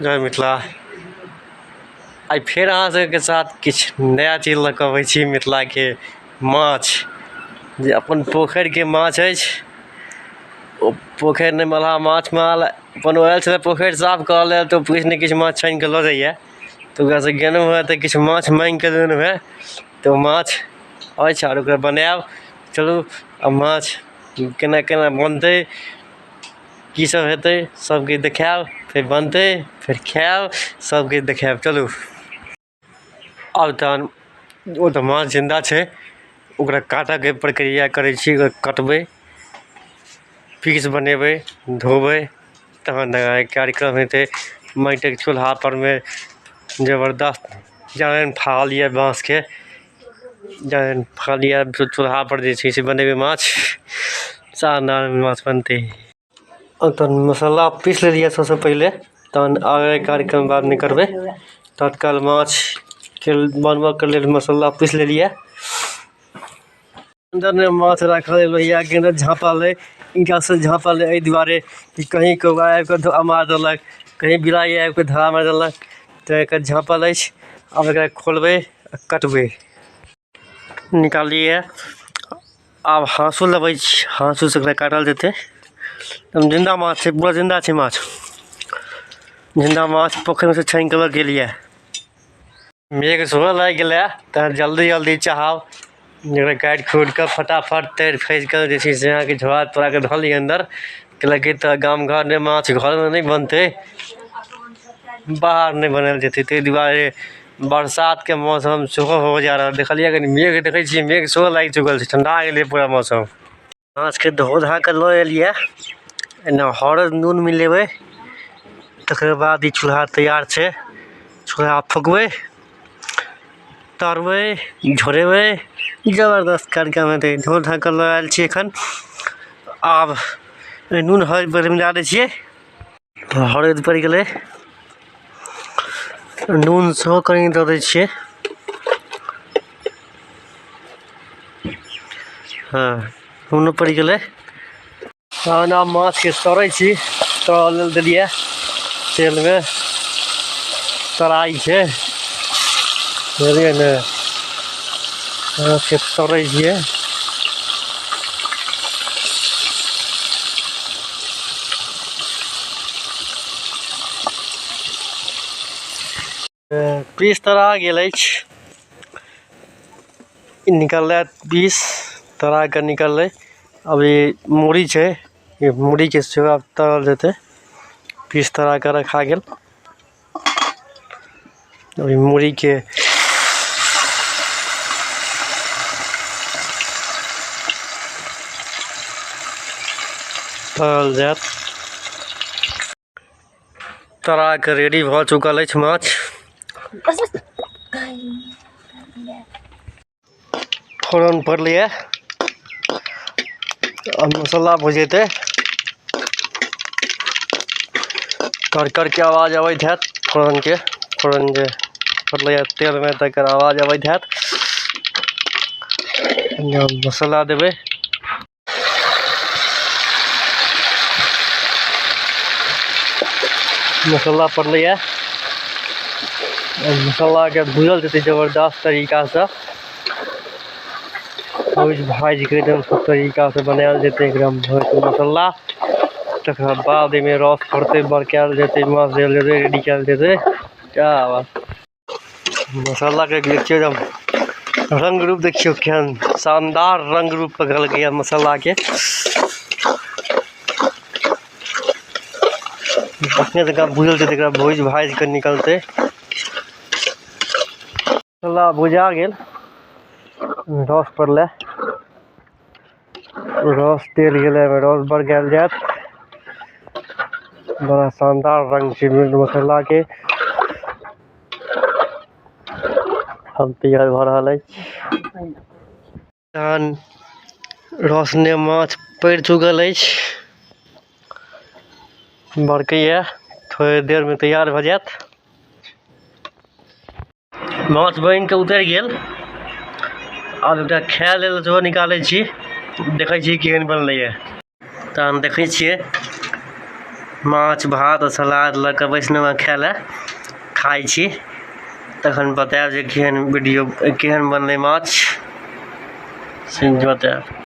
जय मिथिला। आई फिर अहाँ सबके साथ किछु नया चीज लऽ कऽ अबै छी। मिथिलाके माछ जे अपन पोखरिके माछ अछि। ओ पोखरि नहि मल्लाह माछ माल अपन आयल छलै पोखरि साफ करऽ लेल, तऽ किछु ने किछु माछ छानि कऽ लऽ जाइए। तऽ ओकरासँ गेलहुँ हँ तऽ किछु माछ माङ्गि कऽ देलहुँ हँ, तऽ ओ माछ अछि आओर ओकरा बनायब। चलू आ माछ केना केना बनतै, की सब हेतै, सबके देखायब। फिर बनतै, फिर खायब, सबके देखायब। चलू अब तहन ओ तऽ माछ जिन्दा छै, ओकरा काटऽके प्रक्रिया करै छी। ओकरा कटबै, पीस बनेबै, धोबै, तहन कार्यक्रम हेतै। माटिके चूल्हा परमे जबरदस्त जारनि थाल यऽ बाँसके, जारनि थाल यऽ चूल्हा पर जे छै से बनेबै माछ। शानदार माछ बनतै। तऽ मसाला पीस लेलियै सबसँ पहिले, तहन आगे कार्यक्रम बाद नहि करबै। तत्काल माछके बनबऽके लेल मसाला पीस लेलियै। अंदर माछ राखल लोहिया के अंदर झाँपल है, ईंटा से झाँपल है, एहि दुआरे कि कहीं कौआ आबि कऽ मार देलक, कहीं बिलाइ आबि कऽ धरा मारि देलक, तऽ एकर झाँपल अछि। आब एकरा खोलबै आ कटबै। निकालिए आब हाँसू लेबै, हाँसू से एकरा काटल जेतै। जिन्दा माछ छै, पूरा जिन्दा छै माछ। जिन्दा माछ पोखरिमे से छानि कऽ लऽ गेलियै। मेघ सेहो लागि गेलै, तऽ जल्दी जल्दी चाहब जकरा काटि खोटि कऽ फटाफट तैर फैस कऽ जे छै से अहाँके झोरा तोराके धऽ लिअ अन्दर। कैलाकि तऽ गाम घरमे माछ घरमे नहि बनतै, बाहर नहि बनायल जेतै। ताहि दुआरे बरसातके मौसम सेहो हो जा रहल, देखलियै कनि मेघ देखै छियै, मेघ सेहो लागि चुकल छै, ठण्डा गेलै पूरा मौसम। माछके धो धा कऽ लऽ एलियै, एना हरैद नून मिलेबै। तकर बाद ई चूल्हा तैयार छै, चूल्हा फुकबै, तरबै, झोरेबै, जबरदस्त कार्यक्रम हेतै। धो धा कऽ लऽ आयल छी एखन। आब नून हरैद पहिले मिला दै छियै। हरैद पड़ि गेलै, नून सेहो कनि दऽ दै छियै। हाँ, नूनो पड़ि गेलै। तहन आब माछके तरै छी। तरऽ लेल देलियै तेलमे, तराइ छै, बुझलियै ने। माछके तरै छियै। पीस तरा गेल अछि, निकललै पीस तरा कऽ निकललै। अभी मूड़ी छै, ई मूड़ीके सेहो आब तरल जेतै। पीस तरा कऽ रखा गेल, अभी मूड़ीके तरल जायत। तरा कऽ रेडी भऽ चुकल अछि माछ। फोरन पड़लैए, अब मसाला भुजेतै। कर कर के आवाज अबैत हैत फोरनके, फोरन जे पड़लैए तेलमे तकर आवाज अबैत हैत। मसाला देबै, मसाला पड़लैए। मसालाके भूजल जेतै जबरदस्त तरीकासँ, भूजि भाजि कऽ एकदम सब तरीकासँ बनायल जेतै एकदम मसाला। तकर बाद एहिमे रस पड़तै, बरकायल जेतै, माछ देल जेतै, रेडी कयल जेतै। क्या बात, मसालाके देखियौ एकदम रंग रूप देखियौ केहन शानदार रंग रूप पकड़लकै यऽ मसालाके। अपने तक भूजल जेतै, एकरा भूजि भाजि कऽ निकलतै। मसाला भुजा गेल, रस पड़लै, रस तेल गेलै, रस बरकायल जायत। बड़ा शानदार रंग छै मीट मसालाके। हम तैयार भऽ रहल अछि। तहन रसने माछ पड़ि चुकल अछि, बरकैया, थोड़े देरमे तैयार भऽ जायत। माछ बनि कऽ उतरि गेल। आब एकटा खाय लेल सेहो निकालै छी, देखै छी केहन बनलैए। तहन देखै छियै माछ भात और सलाद लऽ कऽ बैष्णव खाय लए खाइ छी तखन बतायब जे केहन वीडियो केहन बनलै माछ से बतायब।